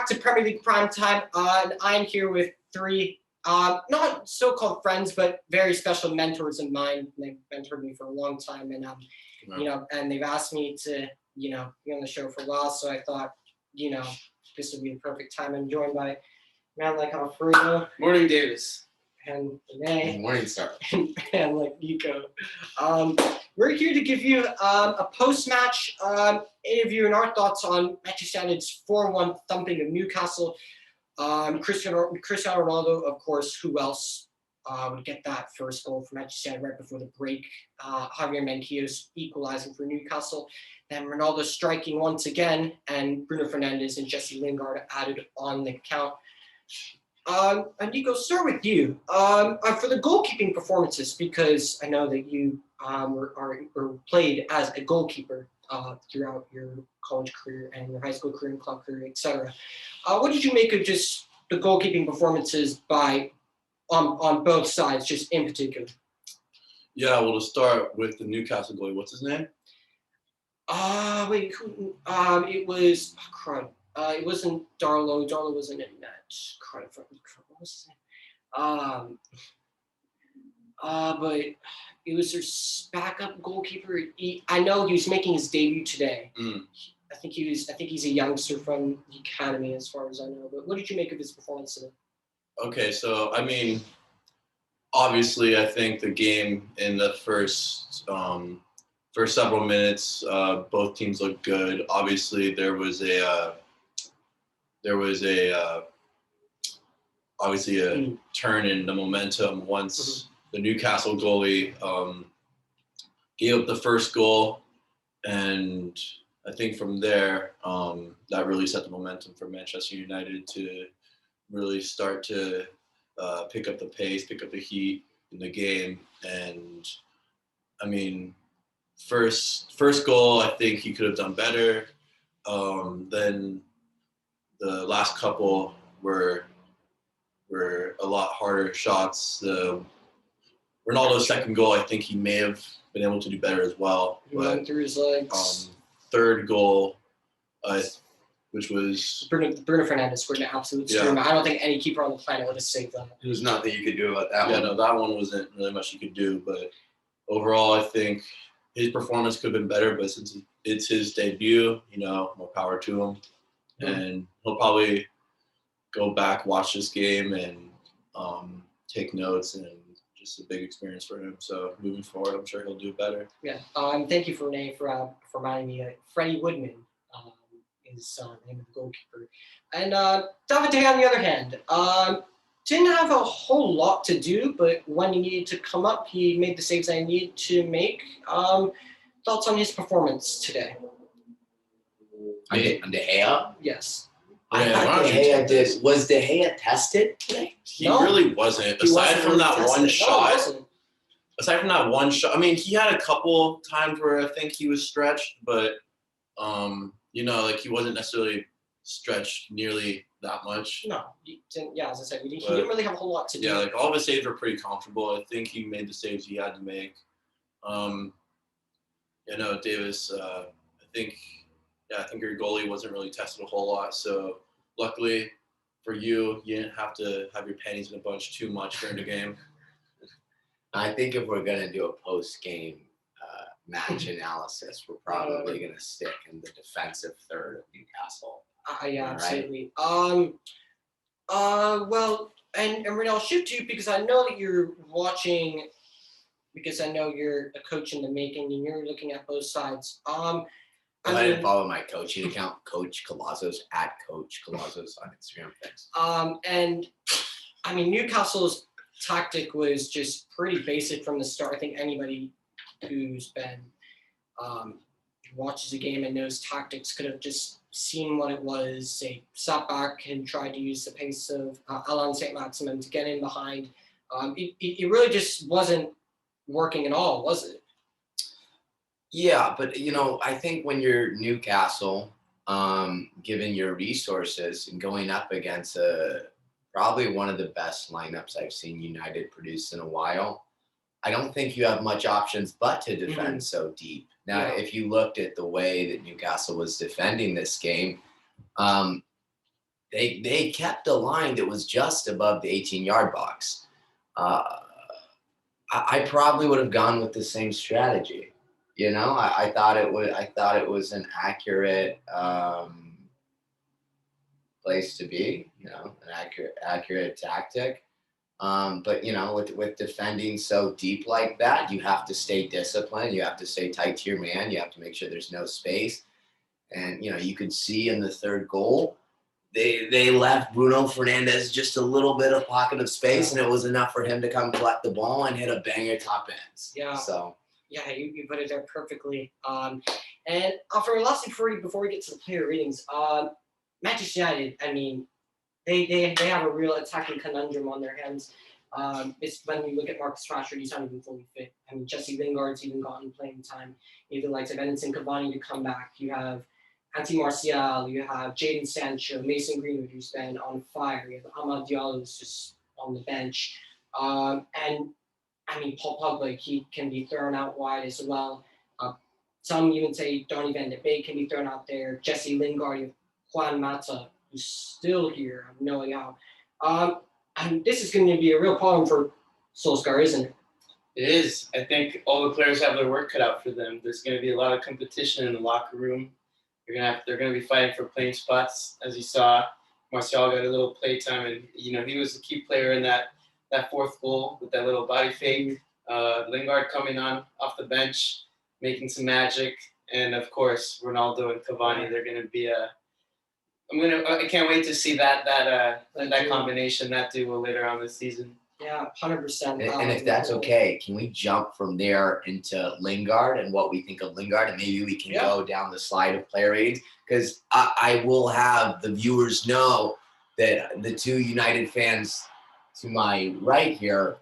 back to Premier League Prime Time, and I'm here with three not so-called friends, but very special mentors of mine. They've mentored me for a long time, and and they've asked me to be on the show for a while. So I thought this would be the perfect time. I'm joined by a man like Alfredo. Morning, Davis. And Rene. Morning, sir. And like Nico. We're here to give you a post-match interview and our thoughts on Manchester United's 4-1 thumping of Newcastle. Cristiano Ronaldo, of course, who else would get that first goal for Manchester United right before the break. Javier Mendes equalizing for Newcastle. Then Ronaldo striking once again, and Bruno Fernandes and Jesse Lingard added on the count. And Nico, start with you for the goalkeeping performances, because I know that you were played as a goalkeeper throughout your college career and your high school career and club career, etc. What did you make of just the goalkeeping performances on both sides, just in particular? Yeah, well, to start with the Newcastle goalie, what's his name? It was it wasn't Darlow. Darlow wasn't in that. What was his name? But it was their backup goalkeeper. I know he was making his debut today. I think he's a youngster from the academy, as far as I know. But what did you make of his performance today? Okay, so I mean, obviously, I think the game in the first several minutes, both teams looked good. Obviously, there was a turn in the momentum once the Newcastle goalie gave up the first goal, and I think from there that really set the momentum for Manchester United to really start to pick up the pace, pick up the heat in the game. And I mean, first goal, I think he could have done better. Then the last couple were a lot harder shots. Ronaldo's second goal, I think he may have been able to do better as well. He went through his legs. Third goal, which was Bruno Fernandes scored an absolute stream. I don't think any keeper on the planet would have saved that. There's nothing you could do about that one. Yeah, no, that one wasn't really much you could do. But overall, I think his performance could have been better. But since it's his debut, more power to him. And he'll probably go back, watch this game, and take notes, and just a big experience for him. So moving forward, I'm sure he'll do better. Yeah. Thank you for Rene for reminding me. Freddie Woodman is the name of the goalkeeper. And Daveye, on the other hand, didn't have a whole lot to do, but when he needed to come up, he made the saves that he needed to make. Thoughts on his performance today? On De Gea? Yes. I thought De Gea did. Was De Gea tested today? He really wasn't. Aside from that one shot, I mean, he had a couple times where I think he was stretched, but he wasn't necessarily stretched nearly that much. No, he didn't. Yeah, as I said, he didn't really have a whole lot to do. Yeah, all of his saves were pretty comfortable. I think he made the saves he had to make. Davis. I think your goalie wasn't really tested a whole lot. So luckily for you, you didn't have to have your panties in a bunch too much during the game. I think if we're going to do a post-game match analysis, we're probably going to stick in the defensive third of Newcastle. Yeah, absolutely. Right? Well, and Rene, I'll shoot to you because I know that you're watching, because I know you're a coach in the making and you're looking at both sides. I didn't follow my coaching account, Coach Colazos, at Coach Colazos on Instagram. Thanks. And I mean, Newcastle's tactic was just pretty basic from the start. I think anybody who's been watches a game and knows tactics could have just seen what it was. They sat back and tried to use the pace of Alain Saint-Maximin to get in behind. It really just wasn't working at all, was it? Yeah, but I think when you're Newcastle, given your resources and going up against probably one of the best lineups I've seen United produce in a while, I don't think you have much options but to defend so deep. Now, if you looked at the way that Newcastle was defending this game, they kept a line that was just above the 18-yard box. I probably would have gone with the same strategy. I thought it was an accurate place to be. An accurate tactic. But with defending so deep like that, you have to stay disciplined. You have to stay tight to your man. You have to make sure there's no space. And you could see in the third goal, they left Bruno Fernandes just a little bit of pocket of space, and it was enough for him to come collect the ball and hit a banger top ends. Yeah. So. Yeah, you put it there perfectly. And for our last thing before we get to the player ratings, Manchester United, I mean, they have a real attacking conundrum on their hands. It's when you look at Marcus Rashford, he's not even fully fit. I mean, Jesse Lingard's even gotten playing time. You have the likes of Edinson Cavani to come back. You have Anthony Martial. You have Jadon Sancho, Mason Greenwood, who's been on fire. You have Amad Diallo, who's just on the bench. And I mean, Paul Pogba, he can be thrown out wide as well. Some even say Donny van de Beek can be thrown out there. Jesse Lingard, you have Juan Mata, who's still here. I'm knowing how. And this is going to be a real problem for Solskjaer, isn't it? It is. I think all the players have their work cut out for them. There's going to be a lot of competition in the locker room. They're going to be fighting for playing spots, as you saw. Martial got a little play time, and he was a key player in that fourth goal with that little body fake. Lingard coming on off the bench, making some magic, and of course Ronaldo and Cavani. They're going to be I can't wait to see that combination, that duo later on this season. Yeah, 100%. And if that's okay, can we jump from there into Lingard and what we think of Lingard, and maybe we can go down the slide of player ratings? Because I will have the viewers know that the two United fans to my right here,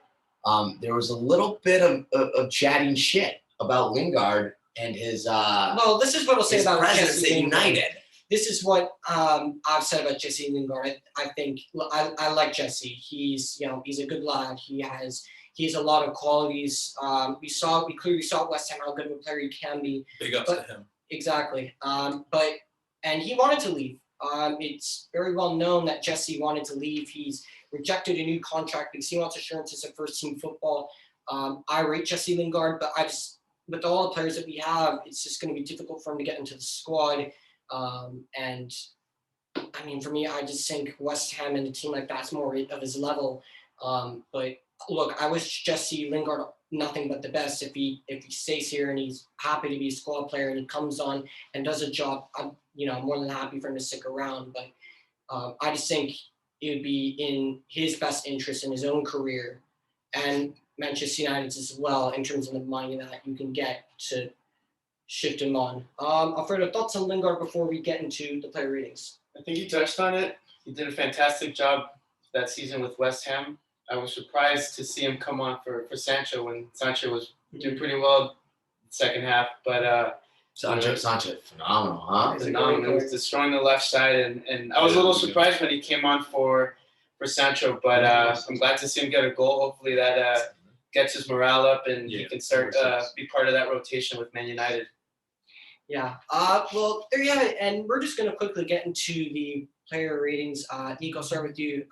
there was a little bit of chatting shit about Lingard and his well, this is what I'll say about presence at United. This is what I've said about Jesse Lingard. I think I like Jesse. He's a good lad. He has a lot of qualities. We clearly saw at West Ham how good of a player he can be. Big ups to him. Exactly. And he wanted to leave. It's very well known that Jesse wanted to leave. He's rejected a new contract because he wants assurances of first team football. I rate Jesse Lingard, but with all the players that we have, it's just going to be difficult for him to get into the squad. And I mean, for me, I just think West Ham and a team like that's more of his level. But look, I wish Jesse Lingard nothing but the best. If he stays here and he's happy to be a squad player and he comes on and does a job, I'm more than happy for him to stick around. But I just think it would be in his best interest in his own career and Manchester United's as well in terms of the money that you can get to shift him on. Alfredo, thoughts on Lingard before we get into the player ratings? I think you touched on it. He did a fantastic job that season with West Ham. I was surprised to see him come on for Sancho when Sancho was doing pretty well second half. But Sancho, phenomenal, huh? Phenomenal. He was destroying the left side, and I was a little surprised when he came on for Sancho. But I'm glad to see him get a goal. Hopefully that gets his morale up and he can start be part of that rotation with Man United. Yeah. Well, there you have it. And we're just going to quickly get into the player ratings. Nico, I'll start with you.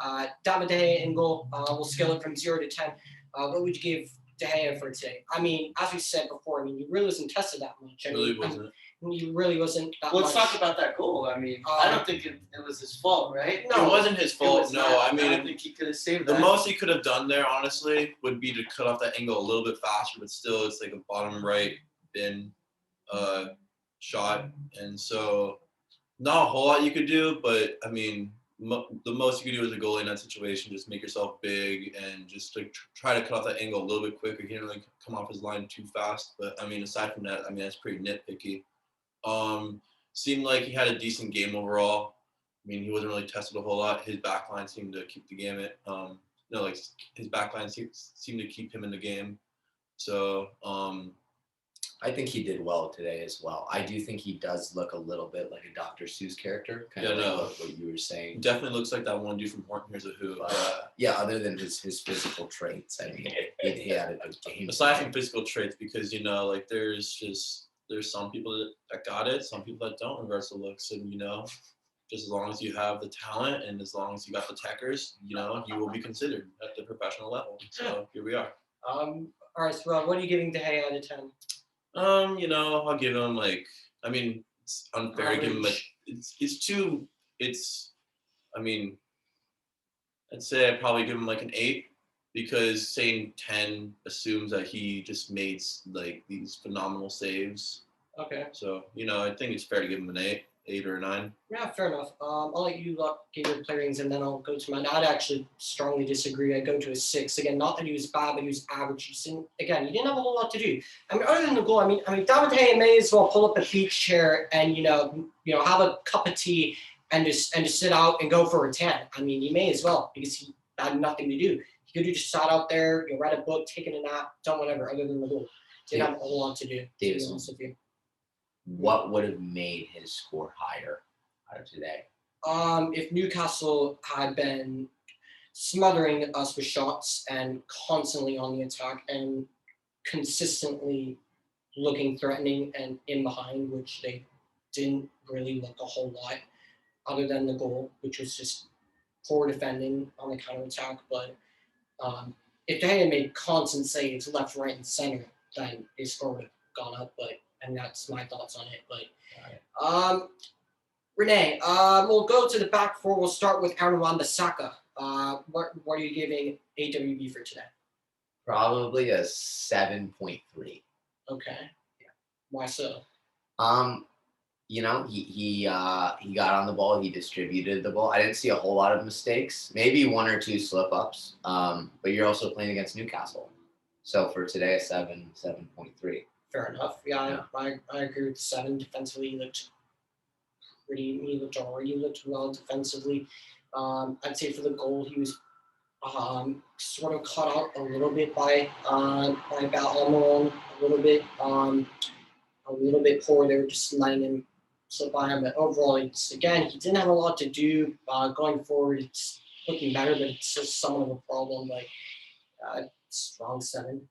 Daveye in goal. We'll scale it from 0 to 10. What would you give De Gea for today? I mean, as we said before, he really wasn't tested that much. He really wasn't that much. Let's talk about that goal. I mean, I don't think it was his fault, right? No, it wasn't his fault. I don't think he could have saved that. The most he could have done there, honestly, would be to cut off that angle a little bit faster, but still it's like a bottom right bin shot. And so not a whole lot you could do, but I mean, the most you could do as a goalie in that situation, just make yourself big and just like try to cut off that angle a little bit quicker. He didn't really come off his line too fast, but I mean, aside from that, I mean, that's pretty nitpicky. Seemed like he had a decent game overall. I mean, he wasn't really tested a whole lot. His backline seemed to keep the game his backline seemed to keep him in the game. So, I think he did well today as well. I do think he does look a little bit like a Dr. Seuss character, kind of like what you were saying. He definitely looks like that one dude from Horton Hears a Who. Other than his physical traits, I mean, he had a good game. Aside from physical traits, because there's some people that got it, some people that don't, in regards to looks, and just as long as you have the talent and as long as you got the techers, you know, you will be considered at the professional level. So here we are. All right, so what are you giving Daveye out of 10? You know, I'll give him like, I mean, it's unfair to give him I mean, I'd say I'd probably give him like an 8 because saying 10 assumes that he just made like these phenomenal saves. Okay. So, you know, I think it's fair to give him an 8 or a 9. Yeah, fair enough. I'll let you give your play ratings and then I'll go to mine. I'd actually strongly disagree. I'd go to a 6. Again, not that he was bad, but he was average. He didn't have a whole lot to do. I mean, other than the goal, I mean, Daveye may as well pull up a beach chair and you know, have a cup of tea and just sit out and go for a tan. I mean, he may as well because he had nothing to do. He could have just sat out there, read a book, taken a nap, done whatever other than the goal. Didn't have a whole lot to do. To be honest with you. What would have made his score higher out of today? If Newcastle had been smothering us with shots and constantly on the attack and consistently looking threatening and in behind, which they didn't really look a whole lot other than the goal, which was just poor defending on the counterattack. But if they had made constant saves left, right, and center, then his score would have gone up. And that's my thoughts on it. But Rene, we'll go to the back four. We'll start with Aaron Wan-Bissaka. What are you giving AWB for today? Probably a 7.3. Okay. Yeah. Why so? You know, he got on the ball. He distributed the ball. I didn't see a whole lot of mistakes. Maybe 1 or 2 slip ups. But you're also playing against Newcastle. So for today, a 7.3. Fair enough. Yeah. I agree with 7. Defensively, he looked well defensively. I'd say for the goal, he was sort of caught out a little bit by Almiron, a little bit poor. They were just letting him slip by him. But overall, he didn't have a lot to do. Going forward, it's looking better, but it's just somewhat of a problem. Strong 7.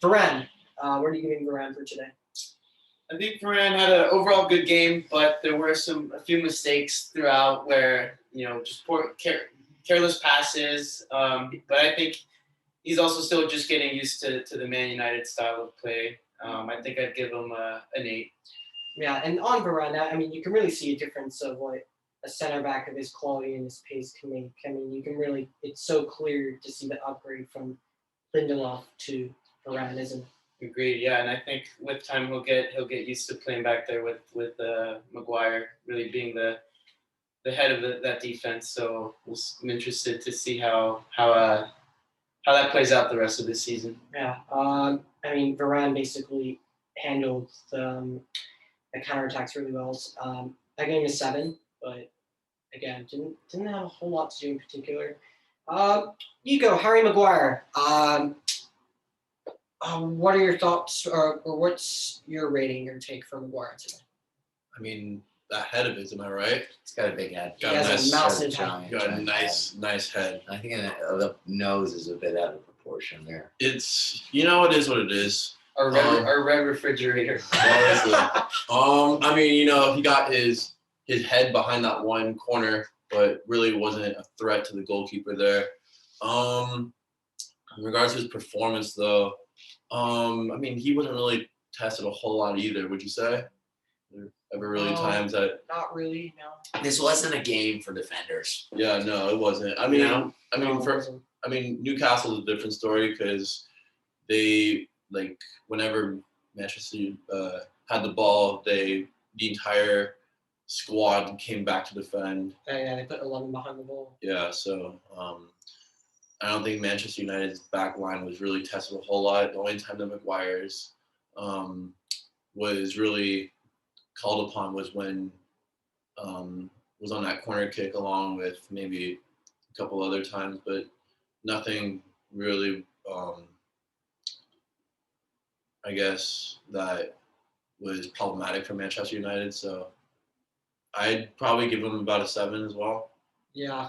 Varane, what are you giving Varane for today? I think Varane had an overall good game, but there were a few mistakes throughout where, just poor, careless passes. But I think he's also still just getting used to the Man United style of play. I think I'd give him an 8. Yeah, and on Varane, I mean, you can really see a difference of what a center back of his quality and his pace can make. I mean, you can really, it's so clear to see the upgrade from Lindelof to Varane, isn't it? Agreed. Yeah, and I think with time he'll get used to playing back there with Maguire really being the head of that defense. So I'm interested to see how that plays out the rest of the season. Yeah. I mean, Varane basically handled the counterattacks really well. I gave him a 7, but again, didn't have a whole lot to do in particular. Nico, Harry Maguire. What are your thoughts, or what's your rating or take for Maguire today? I mean, that head of his, am I right? He's got a big head. He has a massive head. Got a nice head. I think the nose is a bit out of proportion there. It's, it is what it is. Our red refrigerator. I mean, he got his head behind that one corner, but really wasn't a threat to the goalkeeper there. In regards to his performance, though, I mean, he wasn't really tested a whole lot either, would you say? There ever really times that... Not really, no. This wasn't a game for defenders. Yeah, no, it wasn't. I mean, Newcastle's a different story because they, whenever Manchester had the ball, the entire squad came back to defend. Yeah, they put 11 behind the ball. Yeah, so... I don't think Manchester United's back line was really tested a whole lot. The only time that Maguire's was really called upon was when was on that corner kick along with maybe a couple other times, but nothing really, I guess, that was problematic for Manchester United. So I'd probably give them about a 7 as well. Yeah,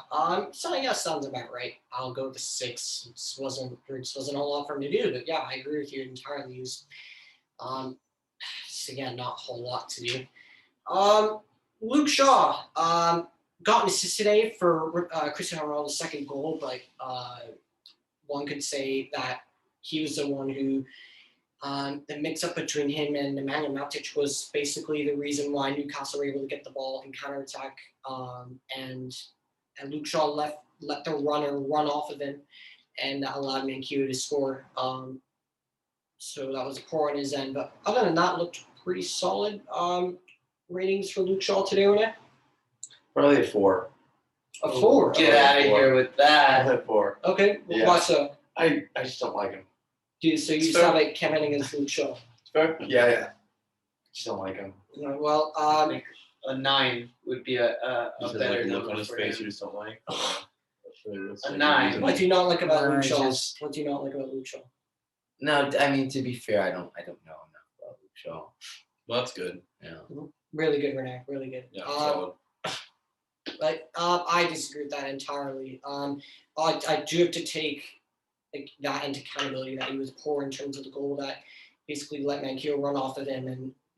so I guess sounds about right. I'll go with 6. There wasn't a whole lot for him to do, but yeah, I agree with you entirely. Just again, not a whole lot to do. Luke Shaw got an assist today for Cristiano Ronaldo's second goal, but one could say that he was the one who the mix-up between him and Nemanja Matic was basically the reason why Newcastle were able to get the ball in counterattack, and Luke Shaw let the runner run off of him, and that allowed Manquillo to score. So that was poor on his end, but other than that, looked pretty solid. Ratings for Luke Shaw today, Rene? Probably a 4. A 4. Get out of here with that. Probably a 4. Okay, Yeah. why so? I just don't like him. So you It's just fair. have like Kevin against Luke Shaw. Fair? Yeah. Just don't like him. Well, A 9 would be a Just has, better like, a look number on his for face him. you just don't like. A 9. what do you not like about Luke I Shaw? just- What do you not like about Luke Shaw? No, I mean, to be fair, I don't know enough about Luke Shaw. Well, that's good. Yeah. Really good, Rene. Really good. Yeah, solid. I disagree with that entirely. I do have to take that into accountability that he was poor in terms of the goal that basically let Manquillo run off of him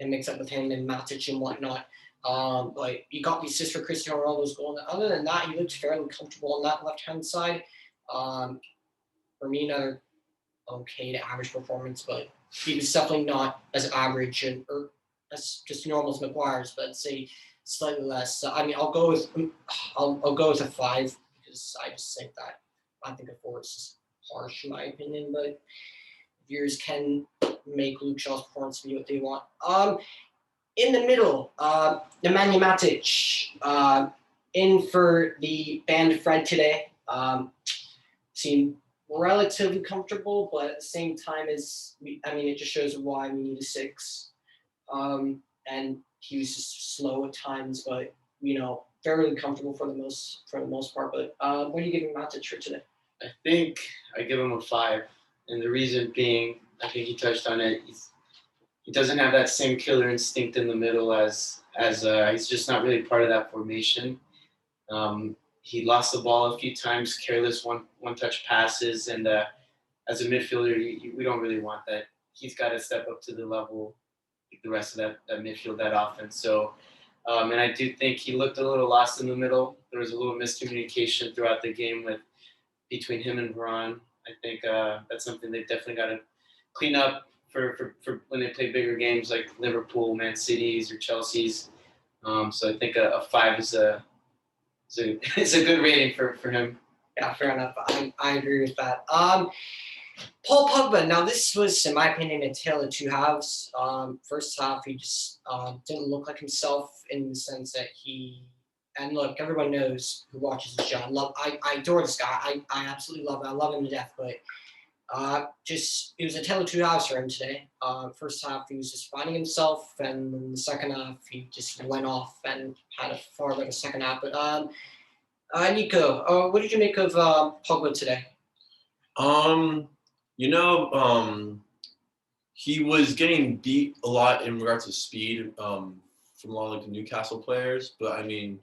and mix up with him and Matic and whatnot. But you got the assist for Cristiano Ronaldo's goal. And other than that, he looked fairly comfortable on that left-hand side. For me, another okay to average performance, but he was definitely not as average or as just normal as Maguire's, but I'd say slightly less. So, I mean, I'll go with a 5 because I just think that I think a 4 is just harsh in my opinion, but viewers can make Luke Shaw's performance be what they want. In the middle, Nemanja Matic in for the banned Fred today. Seemed relatively comfortable, but at the same time, it just shows why we need a 6. And he was just slow at times, but fairly comfortable for the most part. But what are you giving Matic for today? I think I give him a 5, and the reason being, I think he touched on it. He doesn't have that same killer instinct in the middle as he's just not really part of that formation. He lost the ball a few times, careless one-touch passes, and as a midfielder, we don't really want that. He's got to step up to the level like the rest of that midfield, that offense. So, and I do think he looked a little lost in the middle. There was a little miscommunication throughout the game between him and Varane. I think that's something they've definitely got to clean up for when they play bigger games like Liverpool, Man City's, or Chelsea's. So I think a 5 is a good rating for him. Yeah, fair enough. I agree with that. Paul Pogba. Now, this was, in my opinion, a tale of two halves. First half, he just didn't look like himself in the sense that and look, everyone knows who watches the show. I adore this guy. I absolutely love him. I love him to death. But it was a tale of two halves for him today. First half, he was just finding himself, and in the second half, he just went off and had a far better second half. But Nico, what did you make of Pogba today? He was getting beat a lot in regards to speed from a lot of the Newcastle players, but I mean,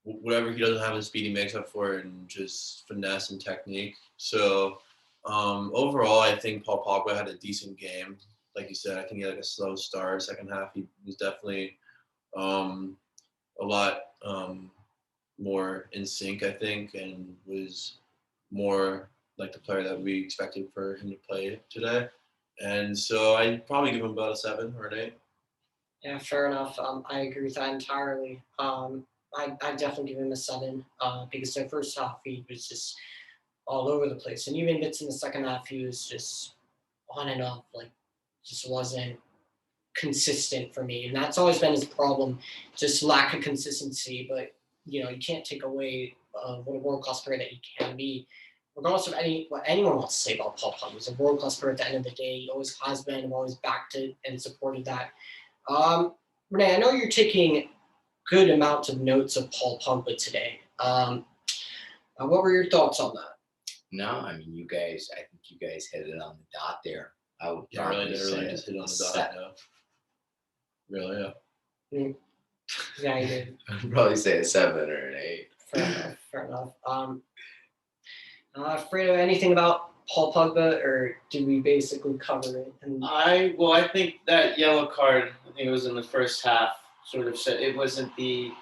whatever he doesn't have in speed, he makes up for it in just finesse and technique. So overall, I think Paul Pogba had a decent game. Like you said, I think he had a slow start. Second half, he was definitely a lot more in sync, I think, and was more like the player that we expected for him to play today. And so I'd probably give him about a 7 or an 8. Yeah, fair enough. I agree with that entirely. I'd definitely give him a 7 because the first half he was just all over the place. And even bits in the second half, he was just on and off, just wasn't consistent for me. And that's always been his problem, just lack of consistency. But, you can't take away what a world-class player that he can be. Regardless of what anyone wants to say about Paul Pogba, he's a world-class player at the end of the day. He always has been. I've always backed it and supported that. Rene, I know you're taking good amounts of notes of Paul Pogba today. What were your thoughts on that? No, I mean, I think you guys hit it on the dot there. I would Really probably say just hit on a the 7. dot. Yeah. Really, yeah. Yeah, you did. I'd probably say a 7 or an 8. Fair enough. Alfredo, anything about Paul Pogba, or did we basically cover it? I think that yellow card, I think it was in the first half, sort of said it wasn't the.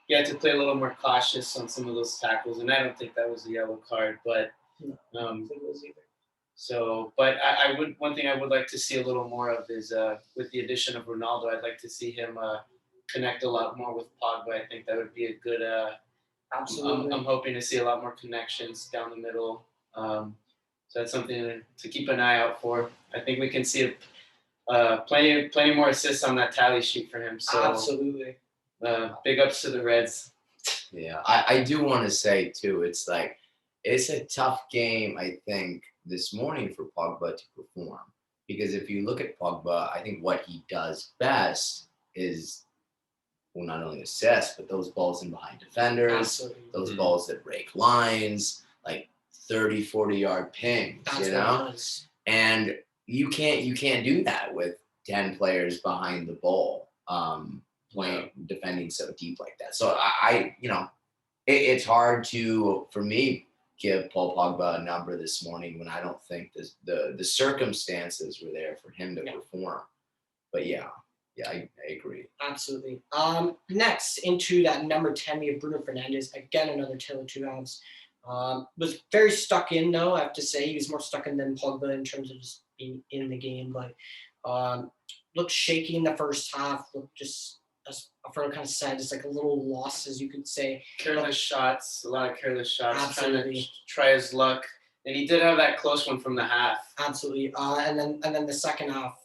He had to play a little more cautious on some of those tackles, and I don't think that was a yellow card. But I don't think it was either. so, but I would one thing I would like to see a little more of is with the addition of Ronaldo, I'd like to see him connect a lot more with Pogba. I think that would be a good. Absolutely. I'm hoping to see a lot more connections down the middle. So that's something to keep an eye out for. I think we can see plenty more assists on that tally sheet for him. So Absolutely. big ups to the Reds. Yeah, I do want to say too, it's like it's a tough game, I think, this morning for Pogba to perform. Because if you look at Pogba, I think what he does best is, well, not only assists, but those balls in behind defenders, Absolutely. those balls that break lines, like 30, 40-yard pings, That's you what know? it was. And you can't do that with 10 players behind the ball, defending so deep like that. So I it's hard for me give Paul Pogba a number this morning when I don't think the circumstances were there for him to perform. But yeah, I agree. Absolutely. Next into that number 10, we have Bruno Fernandes. Again, another tale of two halves. Was very stuck in though, I have to say. He was more stuck in than Pogba in terms of just being in the game, but looked shaky in the first half, looked just, as Alfredo kind of said, just like a little lost, as you could say. Careless shots, a lot of careless shots. Absolutely. Trying to try his luck, and he did have that close one from the half. Absolutely. And then the second half,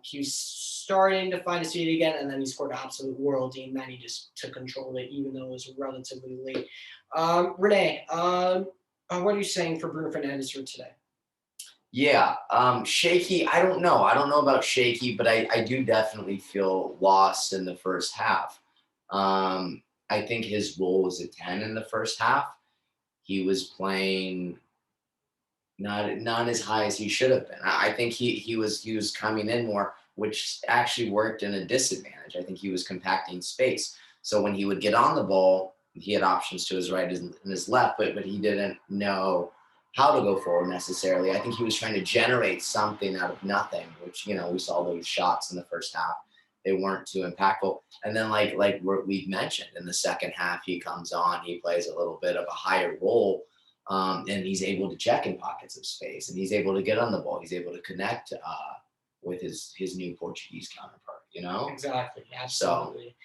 he was starting to find his feet again, and then he scored an absolute worldie, and then he just took control of it, even though it was relatively late. Rene, what are you saying for Bruno Fernandes for today? Yeah, shaky. I don't know. I don't know about shaky, but I do definitely feel lost in the first half. I think his role was a 10 in the first half. He was playing not as high as he should have been. I think he was coming in more, which actually worked in a disadvantage. I think he was compacting space. So when he would get on the ball, he had options to his right and his left, but he didn't know how to go forward necessarily. I think he was trying to generate something out of nothing, which, we saw those shots in the first half. They weren't too impactful. And then like we've mentioned, in the second half, he comes on, he plays a little bit of a higher role, and he's able to check in pockets of space, and he's able to get on the ball. He's able to connect with his new Portuguese counterpart, Exactly. Absolutely.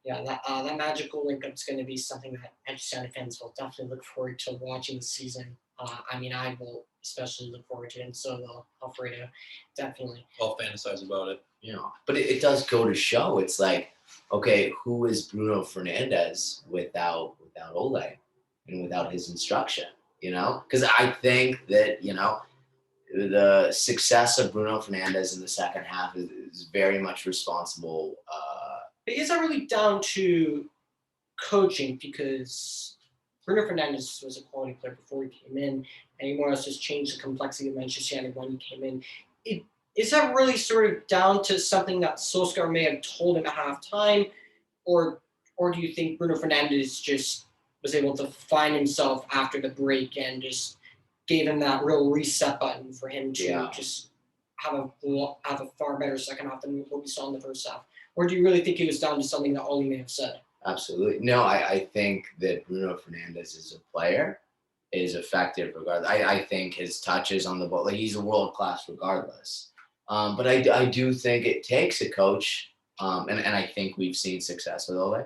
Yeah, that magical link-up is going to be something that Manchester United fans will definitely look forward to watching this season. I will especially look forward to it, and so will Alfredo, definitely. I'll fantasize about it. But it does go to show, it's like, okay, who is Bruno Fernandes without Ole and without his instruction, Because I think that, the success of Bruno Fernandes in the second half is very much responsible. But is that really down to coaching? Because Bruno Fernandes was a quality player before he came in, and he more or less just changed the complexity of Manchester United when he came in. Is that really sort of down to something that Solskjaer may have told him at halftime, or do you think Bruno Fernandes just was able to find himself after the break and just gave him that real reset button for him to just have a far better second half than what we saw in the first half? Or do you really think it was down to something that Ole may have said? Absolutely. No, I think that Bruno Fernandes as a player is effective regardless. I think his touches on the ball, he's a world class regardless. But I do think it takes a coach, and I think we've seen success with Ole,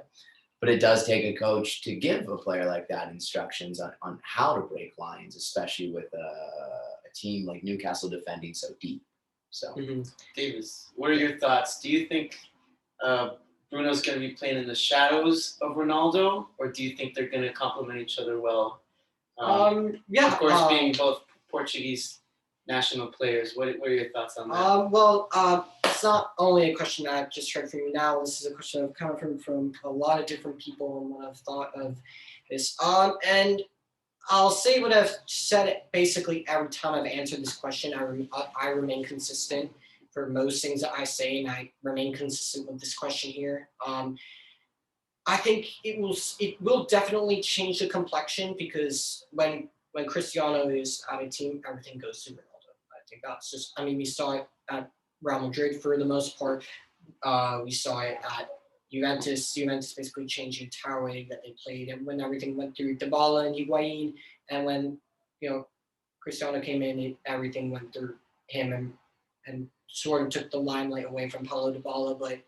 but it does take a coach to give a player like that instructions on how to break lines, especially with a team like Newcastle defending so deep. So, Davis, what are your thoughts? Do you think Bruno's going to be playing in the shadows of Ronaldo, or do you think they're going to complement each other well? Of course, being both Portuguese national players. What are your thoughts on that? It's not only a question that I've just heard from you now. This is a question I've kind of heard from a lot of different people and what I've thought of this. And I'll say what I've said basically every time I've answered this question. I remain consistent for most things that I say, and I remain consistent with this question here. I think it will definitely change the complexion, because when Cristiano is at a team, everything goes to Ronaldo. I think that's just, we saw it at Real Madrid for the most part. We saw it at Juventus basically changed the entire way that they played, and when everything went through Dybala and Higuain, and when Cristiano came in, everything went through him and sort of took the limelight away from Paulo Dybala.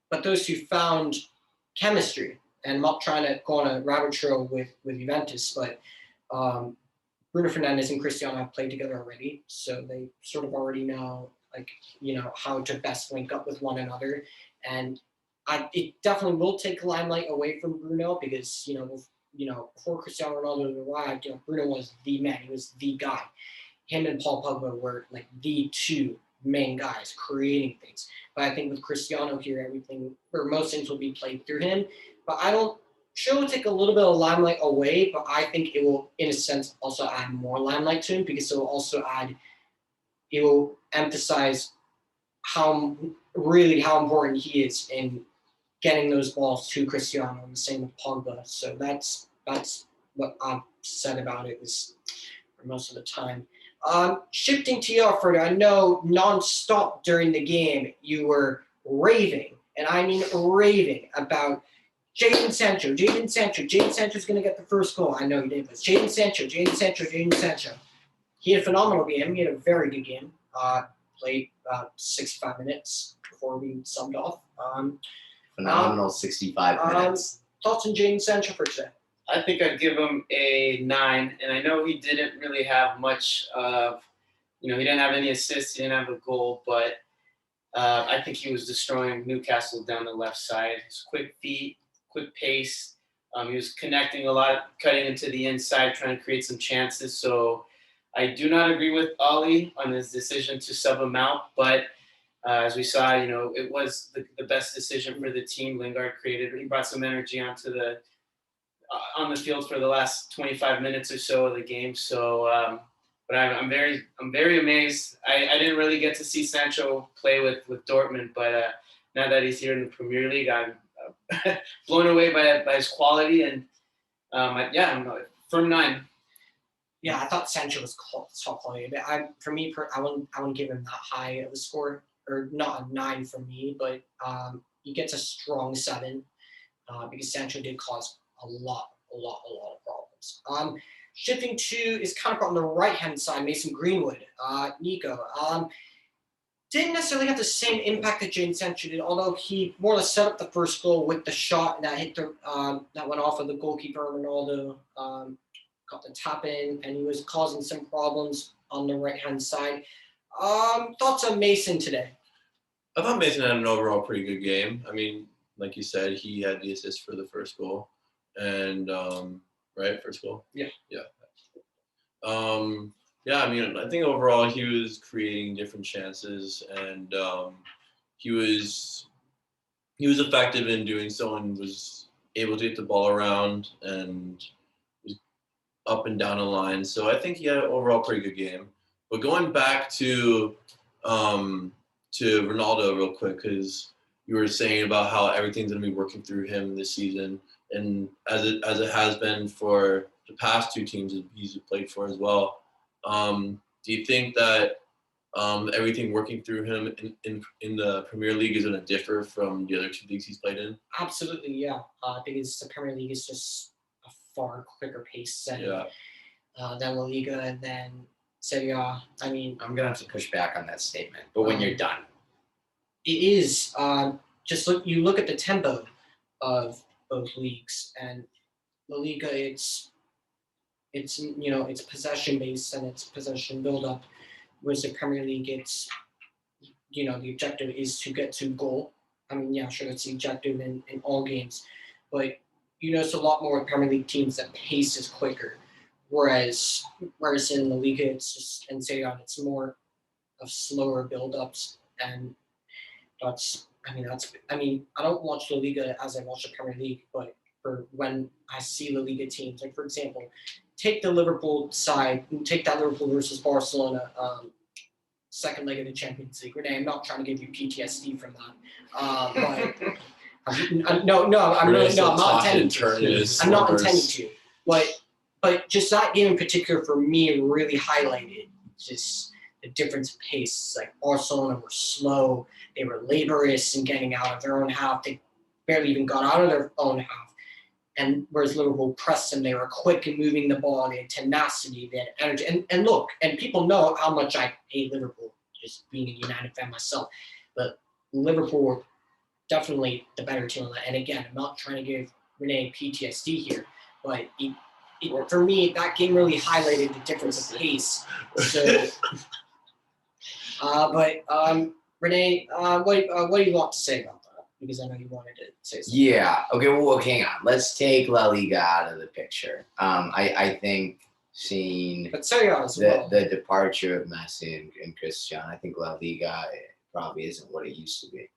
But those two found chemistry, and I'm not trying to go on a rabbit trail with Juventus, but Bruno Fernandes and Cristiano have played together already, so they sort of already know how to best link up with one another, and it definitely will take limelight away from Bruno because before Cristiano Ronaldo arrived, Bruno was the man, he was the guy. Him and Paul Pogba were like the two main guys creating things. But I think with Cristiano here, everything or most things will be played through him. But sure will take a little bit of limelight away, but I think it will, in a sense, also add more limelight to him because it will emphasize how important he is in getting those balls to Cristiano, and the same with Pogba. So that's what I've said about it for most of the time. Shifting to you, Alfredo, I know non-stop during the game you were raving, and I mean raving, about Jadon Sancho. Jadon Sancho's going to get the first goal. I know you did, but Jadon Sancho. He had a phenomenal game. He had a very good game. Played 65 minutes before we subbed off. Phenomenal 65 minutes. Thoughts on Jadon Sancho for today? I think I'd give him a 9, and I know he didn't really have much of, he didn't have any assists, he didn't have a goal, but I think he was destroying Newcastle down the left side. His quick feet, quick pace. He was connecting a lot, cutting into the inside, trying to create some chances. So I do not agree with Ollie on his decision to sub him out, but as we saw, it was the best decision for the team. Lingard he brought some energy on the field for the last 25 minutes or so of the game. So, but I'm very amazed. I didn't really get to see Sancho play with Dortmund, but now that he's here in the Premier League, I'm blown away by his quality, and I'm firm 9. Yeah, I thought Sancho was top quality. But I wouldn't give him that high of a score, or not a 9 for me, but he gets a strong 7 because Sancho did cause a lot of problems. Shifting to is kind of on the right-hand side, Mason Greenwood, Nico. Didn't necessarily have the same impact that Jadon Sancho did, although he more or less set up the first goal with the shot that hit that went off of the goalkeeper Ronaldo, got the tap in, and he was causing some problems on the right-hand side. Thoughts on Mason today? I thought Mason had an overall pretty good game. I mean, like you said, he had the assist for the first goal. And right, first goal. Yeah. I mean, I think overall he was creating different chances, and he was effective in doing so, and was able to get the ball around and was up and down the line. So I think he had an overall pretty good game. But going back to Ronaldo real quick, because you were saying about how everything's going to be working through him this season. And as it has been for the past 2 teams that he's played for as well, do you think that everything working through him in the Premier League is going to differ from the other 2 leagues he's played in? Absolutely, yeah. Because the Premier League is just a far quicker pace than La Liga and then Serie A. I mean, I'm going to have to push back on that statement, but when you're done. It is. Just look at the tempo of both leagues, and La Liga, it's possession based and it's possession build up, whereas the Premier League, it's the objective is to get to goal. I mean, yeah, sure, that's the objective in all games, but it's a lot more with Premier League teams that pace is quicker, whereas in La Liga it's more of slower build ups, and I don't watch La Liga as I watch the Premier League, but for when I see La Liga teams, like for example, take the Liverpool side, take that Liverpool versus Barcelona second leg of the Champions League. Rene, I'm not trying to give you PTSD from that, but I'm not intending to. I'm not intending to, but just that game in particular for me really highlighted just the difference in pace. Like Barcelona were slow, they were laborious in getting out of their own half. They barely even got out of their own half. And whereas Liverpool pressed them, they were quick in moving the ball, they had tenacity, they had energy. And look, and people know how much I hate Liverpool, just being a United fan myself. But Liverpool were definitely the better team on that. And again, I'm not trying to give Rene PTSD here, but for me, that game really highlighted the difference of pace. So, Rene, what do you want to say about that? Because I know you wanted to say something. Yeah. Okay. Well, hang on. Let's take La Liga out of the picture. I think seeing But Serie A as well. the departure of Messi and Cristiano, I think La Liga probably isn't what it used to be.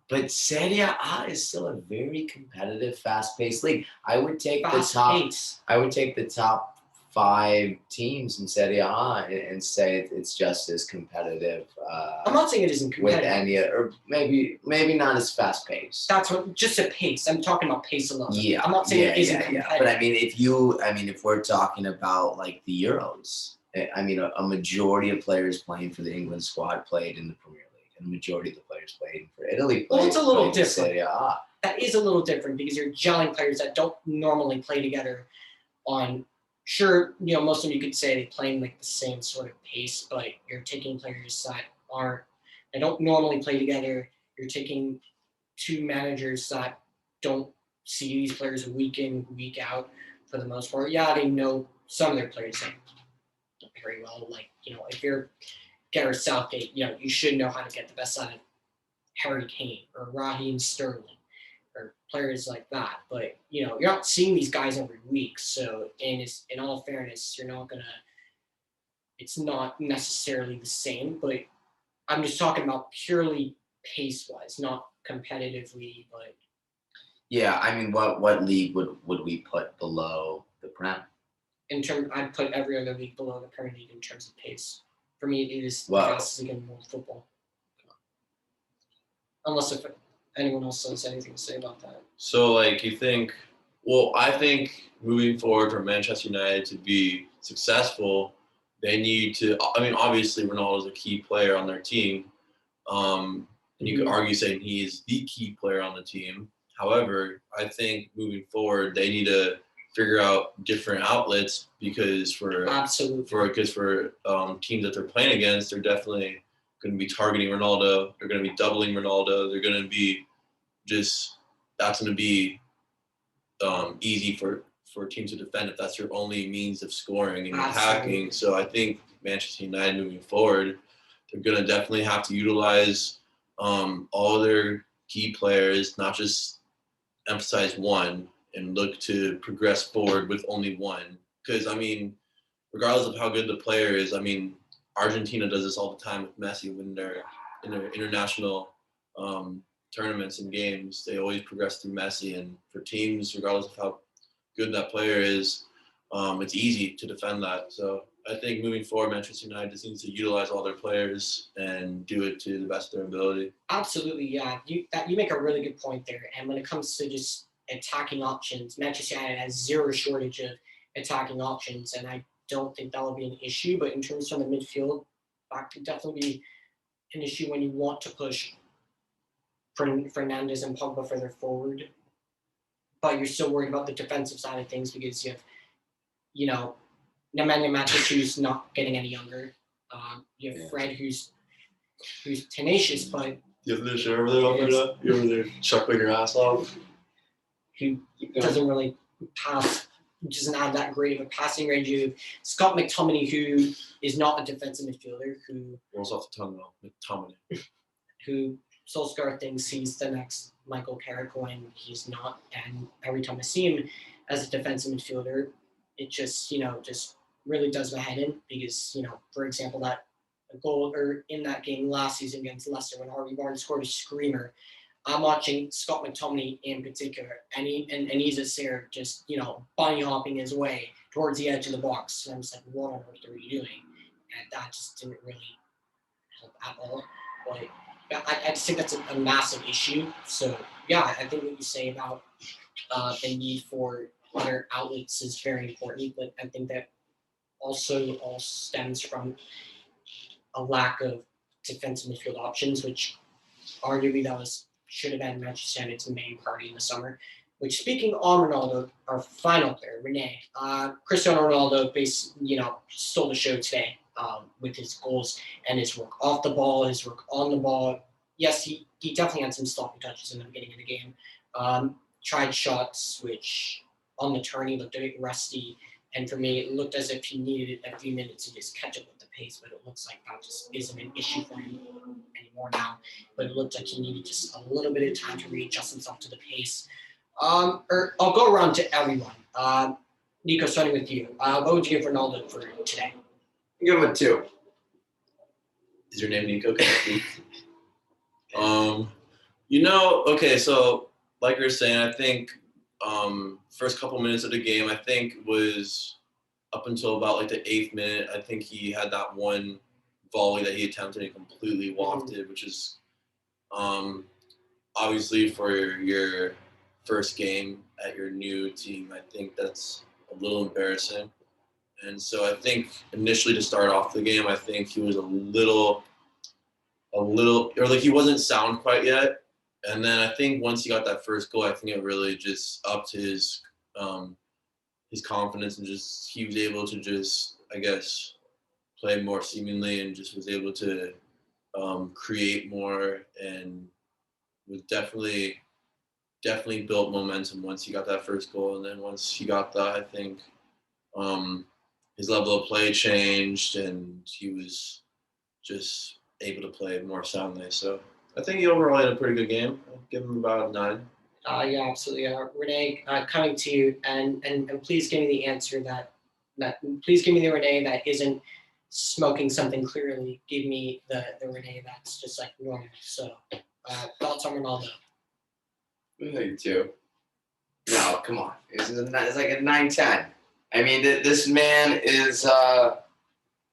But Serie A is still a very competitive, fast-paced league. I would take the top 5 teams in Serie A and say it's just as competitive. I'm not saying it isn't competitive. With any, or maybe not as fast-paced. That's what, just a pace. I'm talking about pace alone. Yeah, I'm not saying it isn't competitive. But if we're talking about like the Euros, a majority of players playing for the England squad played in the Premier League. The majority of the players played for Italy. Well, it's a little different. Serie A. That is a little different because you're gelling players that don't normally play together on. Sure, most of them you could say they play in like the same sort of pace, but you're taking players that don't normally play together. You're taking 2 managers that don't see these players week in, week out for the most part. Yeah, they know some of their players very well. Like, if you're Gareth Southgate, you should know how to get the best out of Harry Kane or Raheem Sterling or players like that. But, you're not seeing these guys every week. So, in all fairness, it's not necessarily the same. But I'm just talking about purely pace-wise, not competitively. But yeah, what league would we put below the Prem? I'd put every other league below the Premier League in terms of pace. For me, it is the fastest league in world football. Unless if anyone else has anything to say about that. So, I think moving forward for Manchester United to be successful, they need to. Obviously, Ronaldo is a key player on their team, and you could argue saying he is the key player on the team. However, I think moving forward, they need to figure out different outlets because for teams that they're playing against, they're definitely going to be targeting Ronaldo. They're going to be doubling Ronaldo. They're going to be that's going to be easy for teams to defend if that's your only means of scoring and attacking. So I think Manchester United moving forward, they're going to definitely have to utilize all their key players, not just emphasize one and look to progress forward with only one. Because, regardless of how good the player is, Argentina does this all the time with Messi when they're in their international tournaments and games. They always progress through Messi. And for teams, regardless of how good that player is, it's easy to defend that. So I think moving forward, Manchester United just needs to utilize all their players and do it to the best of their ability. Absolutely, yeah. You make a really good point there. And when it comes to just attacking options, Manchester United has zero shortage of attacking options, and I don't think that will be an issue. But in terms of the midfield, that could definitely be an issue when you want to push Fernandes and Pogba further forward. But you're still worried about the defensive side of things because you have, Nemanja Matic, who's not getting any younger. You have Fred, who's tenacious, but You have this over there, Alfredo? You over there chuckling your ass off? who doesn't really pass, doesn't have that great of a passing range. You have Scott McTominay, who is not a defensive midfielder, who Rolls off the tongue, though. McTominay. who Solskjaer thinks he's the next Michael Carrick when he's not. And every time I see him as a defensive midfielder, it just really does my head in because, for example, that goal or in that game last season against Leicester when Harvey Barnes scored a screamer, I'm watching Scott McTominay in particular, and he's a Sarah just, bunny hopping his way towards the edge of the box. And I'm just like, what on earth are you doing? And that just didn't really help at all. But I just think that's a massive issue. So, yeah, I think what you say about the need for other outlets is very important, but I think that also all stems from a lack of defensive midfield options, which arguably that was should have been Manchester United's main party in the summer. Which, speaking on Ronaldo, our final player, Rene, Cristiano Ronaldo, stole the show today with his goals and his work off the ball, his work on the ball. Yes, he definitely had some sloppy touches in the beginning of the game. Tried shots, which on the turn he looked a bit rusty. And for me, it looked as if he needed a few minutes to just catch up with the pace, but it looks like that just isn't an issue for him anymore now. But it looked like he needed just a little bit of time to readjust himself to the pace. I'll go around to everyone. Nico, starting with you. What would you give Ronaldo for today? Give him a 2. Is your name Nico? Okay, so like you were saying, I think first couple minutes of the game, I think was up until about like the 8th minute. I think he had that one volley that he attempted and completely wafted, which is obviously for your first game at your new team. I think that's a little embarrassing. And so I think initially to start off the game, I think he was a little, or like he wasn't sound quite yet. And then I think once he got that first goal, I think it really just upped his confidence, and just he was able to just, I guess, play more seemingly, and just was able to create more, and was definitely built momentum once he got that first goal. And then once he got that, I think his level of play changed, and he was just able to play more soundly. So I think he overall had a pretty good game. I'll give him about a 9. Yeah, absolutely. Rene, coming to you, and please give me the answer please give me the Rene that isn't smoking something clearly. Give me the Rene that's just like normal. So thoughts on Ronaldo? I think 2. No, come on. It's like a 9-10. I mean, this man is,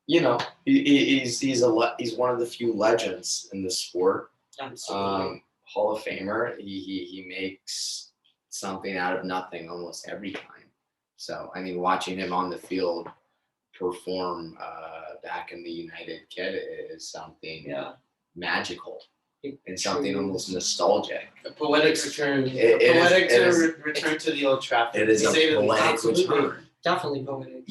he's one of the few legends in the sport. Absolutely. Hall of Famer. He makes something out of nothing almost every time. So, I mean, watching him on the field perform back in the United kit is something magical. And something almost nostalgic. A poetic return. Return to the Old Trafford. It is a poetic return. Definitely poetic.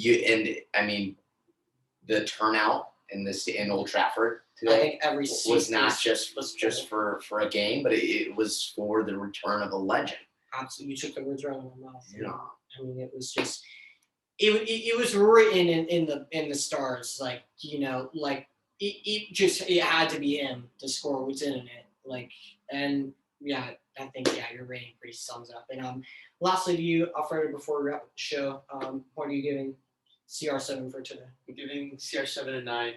The turnout in Old Trafford today, I think every was not just for a game, but it was for the return of a legend. Absolutely, you took the words right out of my mouth. Yeah. I mean, it was just it was written in the stars, like it had to be him to score what's in it, and yeah, I think your rating pretty sums up. And lastly, to you, Alfredo, before we wrap up the show, what are you giving CR7 for today? I'm giving CR7 a 9,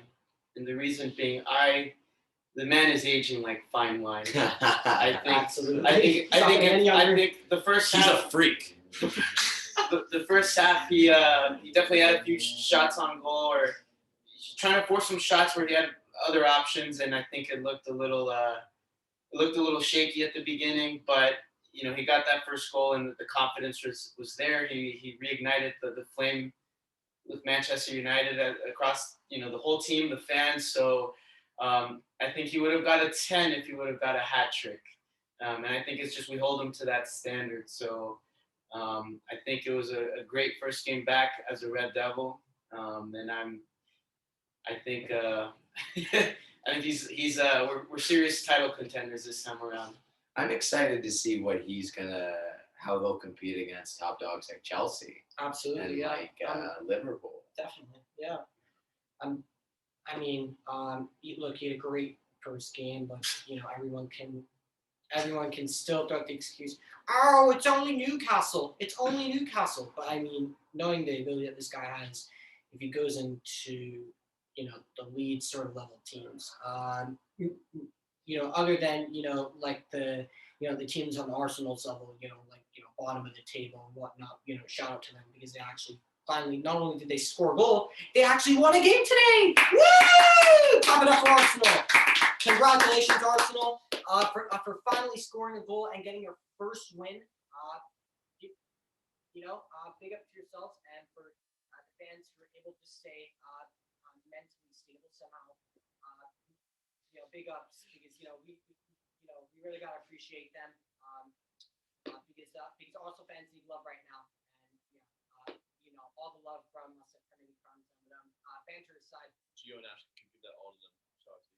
and the reason being, the man is aging like fine wine. I think Absolutely. I think the first He's half, a freak. the first half, he definitely had a few shots on goal, or trying to force some shots where he had other options, and I think it looked a little shaky at the beginning. But he got that first goal, and the confidence was there. He reignited the flame with Manchester United across the whole team, the fans. So I think he would have got a 10 if he would have got a hat trick. And I think it's just we hold him to that standard. So I think it was a great first game back as a Red Devil, and I think we're serious title contenders this time around. I'm excited to see how they'll compete against top dogs like Chelsea. Absolutely, and Liverpool. Definitely, yeah. Look, he had a great first game, but everyone can still throw out the excuse, oh, it's only Newcastle. It's only Newcastle. But I mean, knowing the ability that this guy has, if he goes into the lead sort of level teams, other than the teams on Arsenal's level, bottom of the table and whatnot, shout out to them because they actually finally, not only did they score a goal, they actually won a game today. Woo! Clap it up for Arsenal. Congratulations, Arsenal, for finally scoring a goal and getting your first win. Big up to yourselves and for the fans who were able to stay mentally stable somehow. Big ups because we we really gotta appreciate them. Because also fans need love right now, and all the love from us at Kennedy from them. Banter aside. Gio and Ash can give that all to them. Shout out to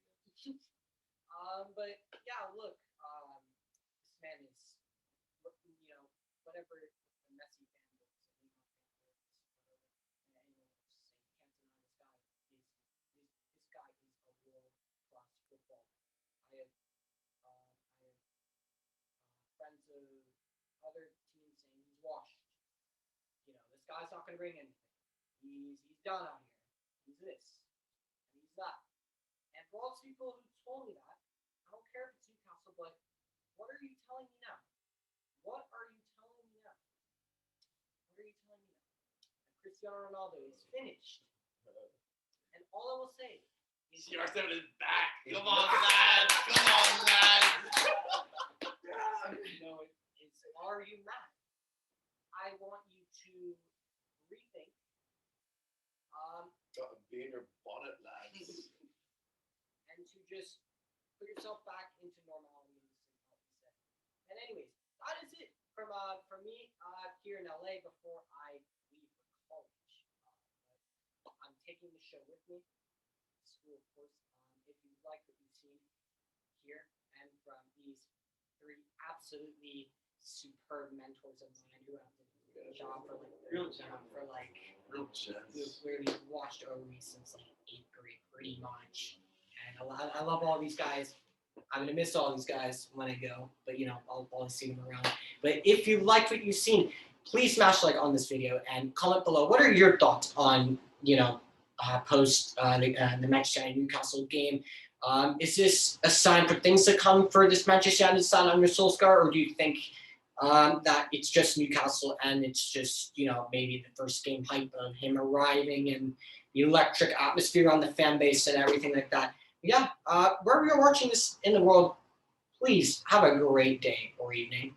you guys. But yeah, look, this man is, whatever the messy fan is, whatever, and anyone else say, you can't deny this guy is a world class footballer. I have friends of other teams saying he's washed. This guy's not going to bring anything. He's done out here. He's this and he's that. And for all those people who told me that, I don't care if it's Newcastle, but what are you telling me now? What are you telling me now? What are you telling me now? That Cristiano Ronaldo is finished. And all I will say is CR7 is back. Come on, lads. Come on, lads. Are you mad? I want you to rethink. Be in your bonnet, lads. And to just put yourself back into normality in this thing, like you said. And anyways, that is it from me here in LA before I leave for college. I'm taking the show with me. School, of course. If you like what you've seen here and from these three absolutely superb mentors of mine who have done a job for real chance. We've watched OE since like 8th grade, pretty much. And I love all these guys. I'm gonna miss all these guys when I go, but I'll always see them around. But if you liked what you've seen, please smash like on this video and comment below. What are your thoughts on post the Manchester United Newcastle game? Is this a sign for things to come for this Manchester United side under Solskjaer, or do you think that it's just Newcastle and it's just maybe the first game hype of him arriving and the electric atmosphere on the fan base and everything like that? Yeah, wherever you're watching this in the world, please have a great day or evening.